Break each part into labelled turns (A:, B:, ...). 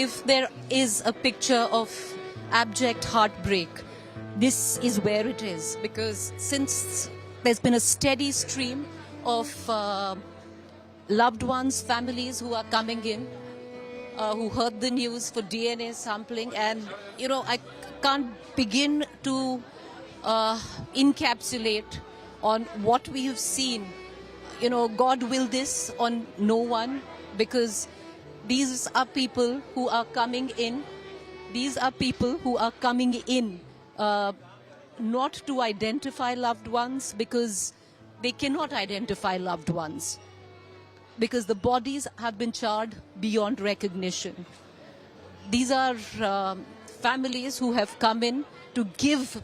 A: if there is a picture of abject heartbreak, this is where it is. Because since there's been a steady stream of loved ones, families who are coming in, who heard the news for DNA sampling, and I can't begin to encapsulate on what we have seen. God will this on no one, because these are people who are coming in. These are people who are coming in not to identify loved ones, because they cannot identify loved ones, because the bodies have been charred beyond recognition. These are families who have come in to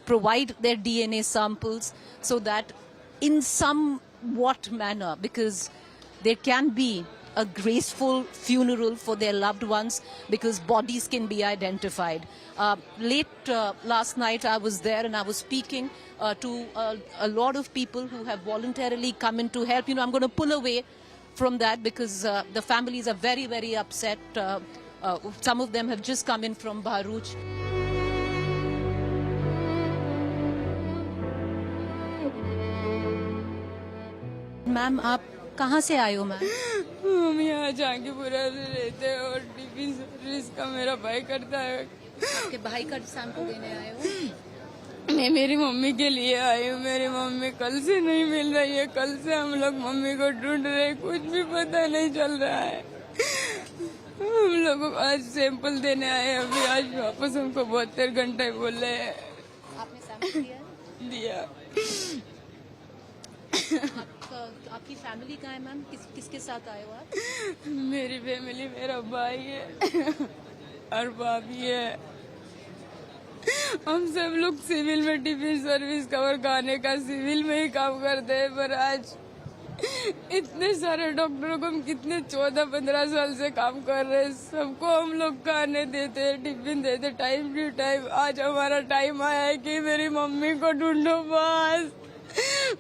A: provide their DNA samples, so that in somewhat manner, because there can be a graceful funeral for their loved ones, because bodies can be identified. Late last night I was there and I was speaking to a lot of people who have voluntarily come in to help. I'm going to pull away from that, because the families are very, very upset. Some of them have just come in from Bharuch. Ma'am, आप कहाँ से आए हो ma'am?
B: हम यहाँ जहांगीरपुरा रहते हैं और टिफिन सर्विस का मेरा भाई करता है।
A: आपके भाई का सैंपल देने आए हो?
B: मैं मेरी मम्मी के लिए आई हूँ। मेरी मम्मी कल से नहीं मिल रही है। कल से हम लोग मम्मी को ढूंढ रहे हैं, कुछ भी पता नहीं चल रहा है। हम लोगों को आज सैंपल देने आए हैं। अभी आज वापस हमको 72 घंटे बोले हैं।
A: आपने सैंपल दिया?
B: दिया।
A: आपकी फैमिली कहाँ है मैम? किसके साथ आए हो आप?
B: मेरी फैमिली, मेरा भाई है और भाभी है। हम सब लोग सिविल में टिफिन सर्विस कवर खाने का सिविल में ही काम करते हैं। पर आज इतने सारे डॉक्टरों को हम कितने 14-15 साल से काम कर रहे हैं, सबको हम लोग खाने देते हैं, टिफिन देते टाइम टू टाइम। आज हमारा टाइम आया है कि मेरी मम्मी को ढूंढो बस।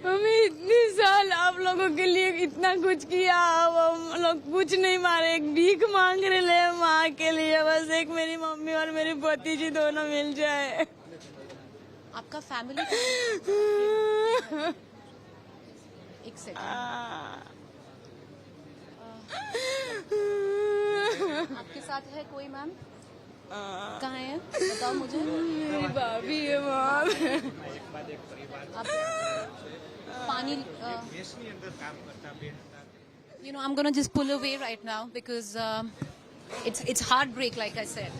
B: मम्मी इतनी साल आप लोगों के लिए इतना कुछ किया, अब हम लोग कुछ नहीं मारे, एक भीख मांग रहे हैं माँ के लिए। बस एक मेरी मम्मी और मेरी भतीजी दोनों मिल जाए।
A: आपका फैमिली एक सेकंड, आपके साथ है कोई मैम? कहाँ है बताओ मुझे।
B: मेरी भाभी है वहाँ।
A: आप पानी I'm gonna just pull away right now, because it's heartbreak. Like I said,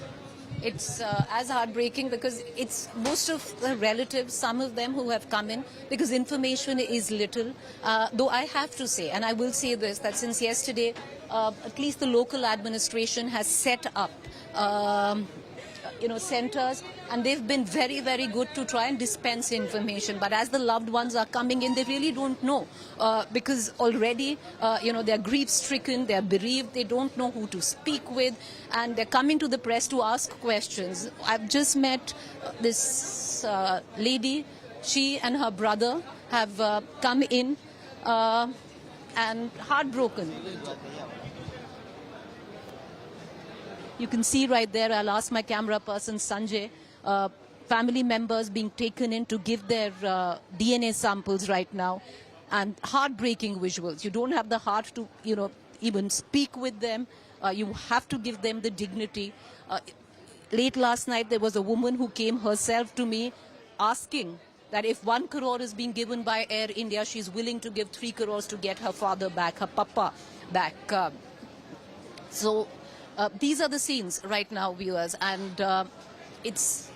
A: it's as heartbreaking, because it's most of the relatives, some of them who have come in, because information is little. Though I have to say, and I will say this, that since yesterday, at least the local administration has set up centers, and they've been very, very good to try and dispense information. But as the loved ones are coming in, they really don't know, because already, they're grief-stricken, they're bereaved, they don't know who to speak with, and they're coming to the press to ask questions. I've just met this lady. She and her brother have come in and heartbroken. You can see right there, I'll ask my camera person, Sanjay, family members being taken in to give their DNA samples right now, and heartbreaking visuals. You don't have the heart to, even speak with them. You have to give them the dignity. Late last night, there was a woman who came herself to me asking that if 1 crore is being given by Air India, she's willing to give 3 crores to get her father back, her papa back. These are the scenes right now, viewers, and it's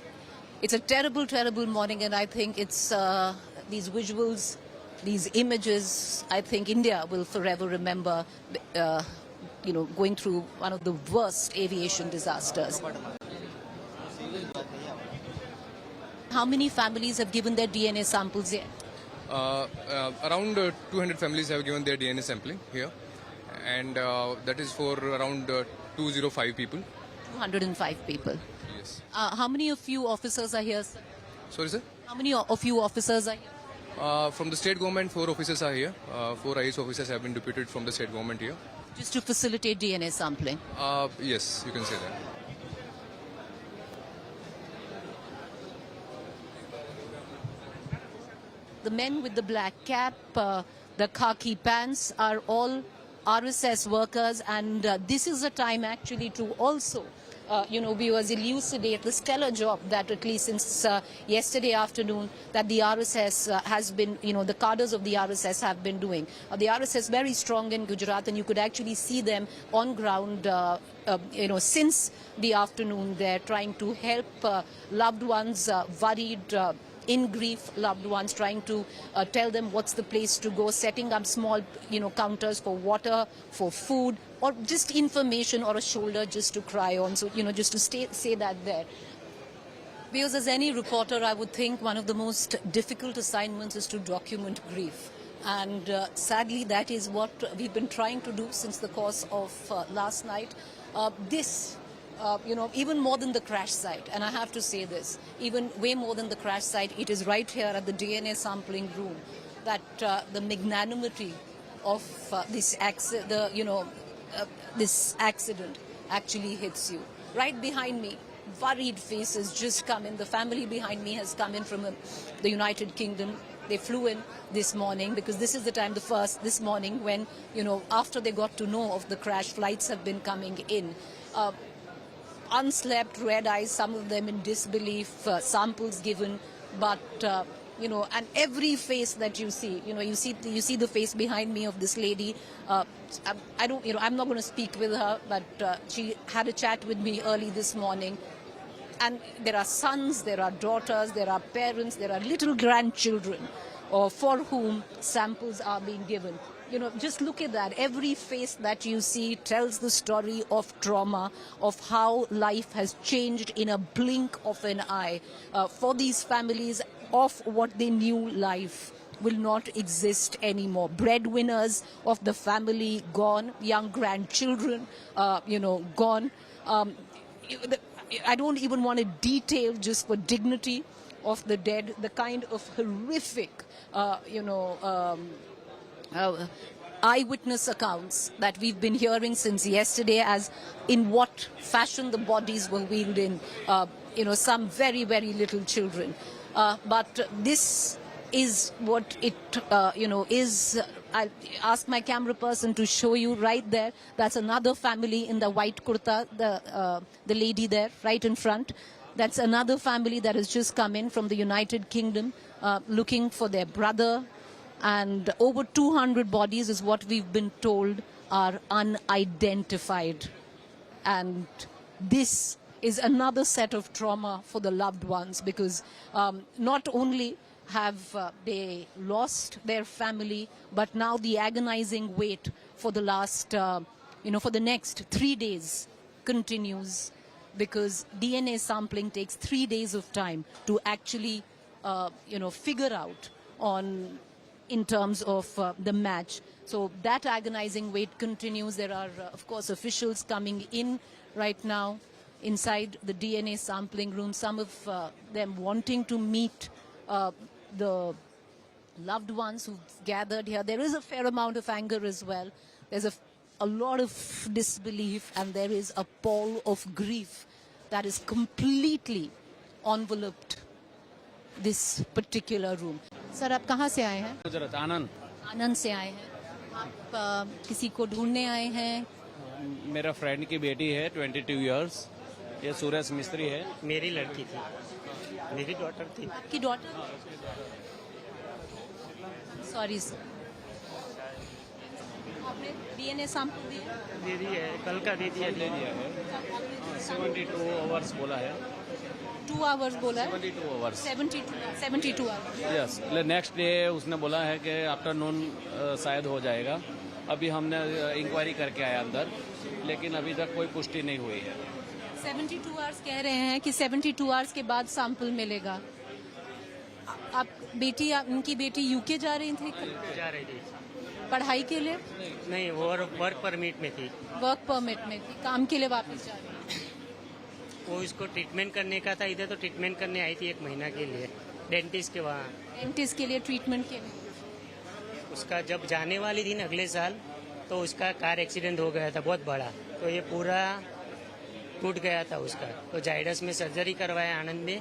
A: a terrible, terrible morning, and I think it's these visuals, these images, I think India will forever remember, going through one of the worst aviation disasters. How many families have given their DNA samples yet?
C: Around 200 families have given their DNA sampling here, and that is for around 205 people. 205
A: people.
C: Yes.
A: How many of you officers are here, sir?
C: Sorry, sir?
A: How many of you officers are here?
C: From the state government, 4 officers are here. 4 IAS officers have been deputed from the state government here.
A: Just to facilitate DNA sampling?
C: Yes, you can say that.
A: the men with the black cap, the khaki pants are all RSS workers, and this is a time actually to also viewers elucidate the stellar job that at least since yesterday afternoon that the RSS has been, the cadres of the RSS have been doing. The RSS very strong in Gujarat, and you could actually see them on ground, since the afternoon. They're trying to help loved ones, worried, in grief loved ones, trying to tell them what's the place to go, setting up small, counters for water, for food, or just information or a shoulder just to cry on. So, just to say that there. Because as any reporter, I would think one of the most difficult assignments is to document grief. And sadly, that is what we've been trying to do since the course of last night. Even more than the crash site, and I have to say this, even way more than the crash site, it is right here at the DNA sampling room that the magnanimity of this accident actually hits you. Right behind me, worried faces just come in. The family behind me has come in from the United Kingdom. They flew in this morning because this is the time, this morning when, after they got to know of the crash, flights have been coming in. Unslept, red eyes, some of them in disbelief, samples given, but and every face that you see, you see the face behind me of this lady. I'm not going to speak with her, but she had a chat with me early this morning. And there are sons, there are daughters, there are parents, there are little grandchildren, for whom samples are being given. Just look at that. Every face that you see tells the story of trauma, of how life has changed in a blink of an eye. For these families, of what they knew life will not exist anymore. Breadwinners of the family gone, young grandchildren, gone. I don't even want to detail, just for dignity of the dead, the kind of horrific, eyewitness accounts that we've been hearing since yesterday, as in what fashion the bodies were wheeled in, some very, very little children. But this is what it, is. I'll ask my camera person to show you right there. That's another family in the white kurta, the lady there, right in front. That's another family that has just come in from the United Kingdom, looking for their brother. And over 200 bodies is what we've been told are unidentified. And this is another set of trauma for the loved ones, because not only have they lost their family, but now the agonizing wait for the last, for the next 3 days continues, because DNA sampling takes 3 days of time to actually, figure out in terms of the match. So that agonizing wait continues. There are, of course, officials coming in right now inside the DNA sampling room, some of them wanting to meet the loved ones who've gathered here. There is a fair amount of anger as well. There's a lot of disbelief, and there is a pall of grief that is completely enveloped this particular room. Sir, आप कहाँ से आए हैं?
D: गुजरात, आनंद।
A: आनंद से आए हैं। आप किसी को ढूंढने आए हैं?
D: मेरा फ्रेंड की बेटी है, 22 इयर्स। ये सूरज मिस्त्री है।
E: मेरी लड़की थी, मेरी डॉटर थी।
A: आपकी डॉटर? Sorry sir. आपने डीएनए सैंपल दिया?
E: दे दी है, कल का दे दिया
D: है। 72 आवर्स बोला है।
A: 2 आवर्स बोला है?
D: 72 hours.
A: 72 hours.
D: Yes, next day उसने बोला है कि आफ्टरनून शायद हो जाएगा। अभी हमने इंक्वायरी करके आया अंदर, लेकिन अभी तक कोई पुष्टि नहीं हुई है।
A: 72 आवर्स कह रहे हैं कि 72 आवर्स के बाद सैंपल मिलेगा। आप उनकी बेटी यूके जा रही थी?
E: जा रही थी
A: पढ़ाई के लिए?
E: नहीं, वो वर्क परमिट में थी।
A: वर्क परमिट में थी, काम के लिए वापस जा रही थी।
E: वो इसको ट्रीटमेंट करने का था, इधर तो ट्रीटमेंट करने आई थी 1 महीना के लिए, डेंटिस्ट के वहाँ।
A: डेंटिस्ट के लिए ट्रीटमेंट के लिए?
E: उसका जब जाने वाली थी ना अगले साल, तो उसका कार एक्सीडेंट हो गया था बहुत बड़ा, तो ये पूरा टूट गया था उसका। तो जाइडस में सर्जरी करवाया आनंद में,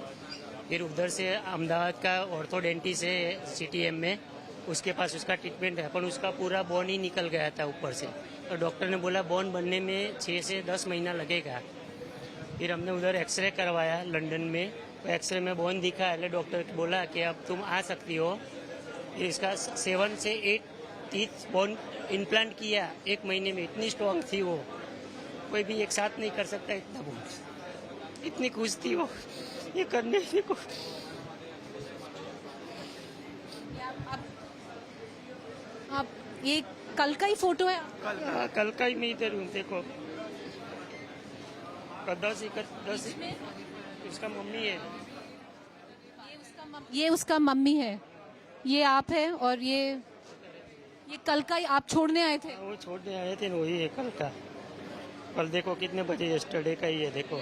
E: फिर उधर से अहमदाबाद का ऑर्थोडेंटिस्ट है CTM में, उसके पास उसका ट्रीटमेंट है, पर उसका पूरा बोन ही निकल गया था ऊपर से। तो डॉक्टर ने बोला बोन बनने में 6 से 10 महीना लगेगा। फिर हमने उधर एक्सरे करवाया लंदन में, तो एक्सरे में बोन दिखा है। डॉक्टर बोला कि अब तुम आ सकती हो। इसका 7 से 8 टीथ बोन इम्प्लांट किया 1 महीने में। इतनी स्ट्रॉन्ग थी वो, कोई भी एक साथ नहीं कर सकता इतना बोन। इतनी खुश थी वो ये करने को।
A: आप ये कल का ही फोटो है?
E: कल का ही मैं इधर हूँ, देखो 10 इसका मम्मी है।
A: ये उसका मम्मी है, ये आप है, और ये कल का ही आप छोड़ने आए थे?
E: वो छोड़ने आए थे, वही है कल का। कल देखो कितने बजे, यस्टरडे का ही है। देखो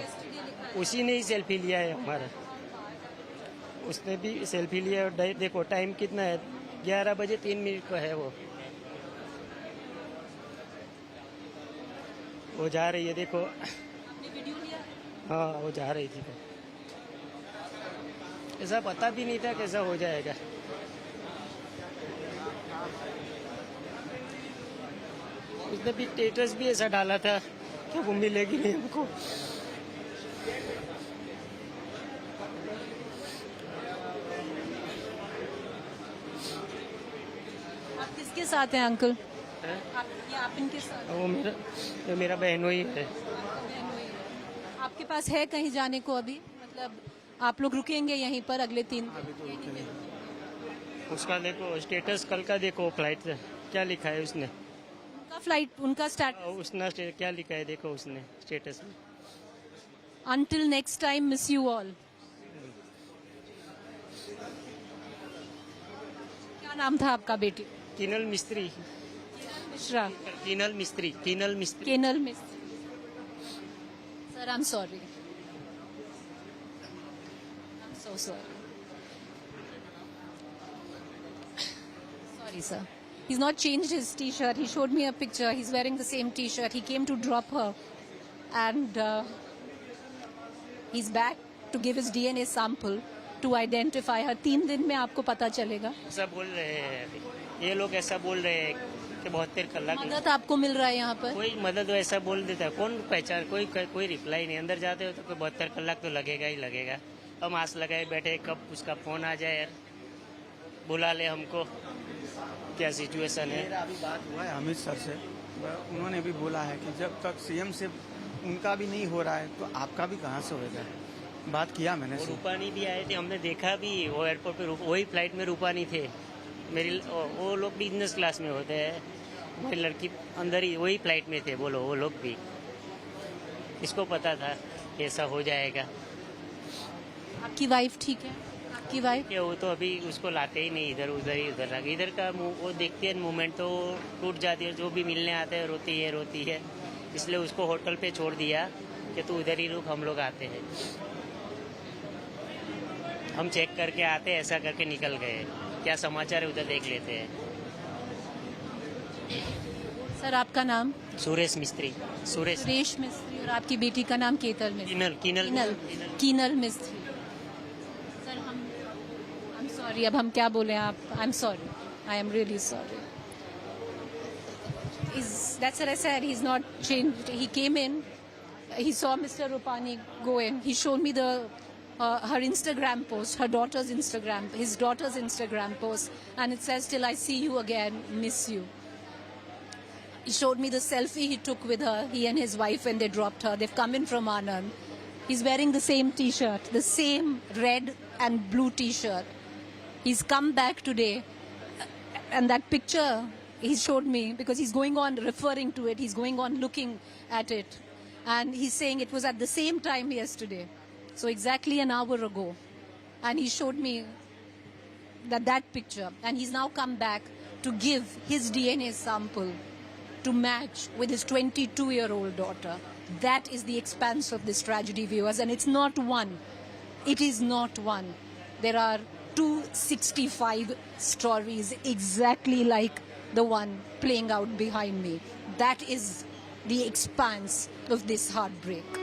E: उसी ने ही सेल्फी लिया है हमारा, उसने भी सेल्फी लिया है। देखो टाइम कितना है, 11 बजे 3 मिनट का है। वो जा रही है, देखो। हाँ वो जा रही थी। ऐसा पता भी नहीं था कैसा हो जाएगा। उसने भी स्टेटस भी ऐसा डाला था कि वो मिलेगी नहीं हमको।
A: आप किसके साथ हैं अंकल? आप इनके साथ?
E: वो मेरा बहनोई है।
A: आपके पास है कहीं जाने को अभी? मतलब आप लोग रुकेंगे यहीं पर अगले 3?
E: उसका देखो स्टेटस कल का, देखो फ्लाइट क्या लिखा है उसने।
A: उनका फ्लाइट, उनका स्टेटस
E: उसने क्या लिखा है, देखो उसने स्टेटस में।
A: Until next time, miss you all. क्या नाम था आपका बेटी?
E: किनल मिस्त्री।
A: मिश्रा।
E: किनल मिस्त्री।
A: केनल मिस्त्री। Sir, I'm sorry. I'm so sorry. Sorry, sir. He's not changed his T-shirt. He showed me a picture. He's wearing the same T-shirt. He came to drop her, and he's back to give his DNA sample to identify her. 3 दिन में आपको पता चलेगा।
E: ऐसा बोल रहे हैं अभी ये लोग, ऐसा बोल रहे हैं कि 72 कलाक
A: मदद आपको मिल रहा है यहाँ पर?
E: कोई मदद ऐसा बोल देता है, कौन पहचान, कोई रिप्लाई नहीं। अंदर जाते हो तो कोई 72 कलाक तो लगेगा ही लगेगा। हम आस लगाए बैठे कब उसका फोन आ जाए यार, बुला ले हमको। क्या सिचुएशन है।
F: मेरा अभी बात हुआ है अमित सर से, उन्होंने भी बोला है कि जब तक CM से उनका भी नहीं हो रहा है तो आपका भी कहाँ से होगा। बात किया मैंने।
E: रूपानी भी आए थे, हमने देखा भी वो एयरपोर्ट पे। वही फ्लाइट में रूपानी थे। वो लोग बिजनेस क्लास में होते हैं, मेरी लड़की अंदर ही वही फ्लाइट में थे। बोलो वो लोग भी, इसको पता था कैसा हो जाएगा।
A: आपकी वाइफ ठीक है? आपकी वाइफ?
E: वो तो अभी उसको लाते ही नहीं, इधर का वो देखती है मूवमेंट तो टूट जाती है। जो भी मिलने आते हैं रोती है। इसलिए उसको होटल पे छोड़ दिया कि तू इधर ही रुक, हम लोग आते हैं। हम चेक करके आते हैं, ऐसा करके निकल गए। क्या समाचार है उधर देख लेते हैं।
A: सर आपका नाम?
E: सुरेश मिस्त्री। सुरेश
A: मिस्त्री। और आपकी बेटी का नाम केतल मिस्त्री? कीनल मिस्त्री। सर आई एम सॉरी, अब हम क्या बोले आप? I am sorry, I am really sorry. That's what I said. He's not changed. He came in. He saw Mr. Rupani go in. He showed me her Instagram post, his daughter's Instagram post, and it says, "Till I see you again, miss you." He showed me the selfie he took with her, he and his wife, when they dropped her. They've come in from Anand. He's wearing the same T-shirt, the same red and blue T-shirt. He's come back today, and that picture he showed me, because he's going on referring to it, he's going on looking at it, and he's saying it was at the same time yesterday, so exactly an hour ago. And he showed me that picture, and he's now come back to give his DNA sample to match with his 22-year-old daughter. That is the expanse of this tragedy, viewers, and it's not one. It is not one. There are 265 stories exactly like the one playing out behind me. That is the expanse of this heartbreak.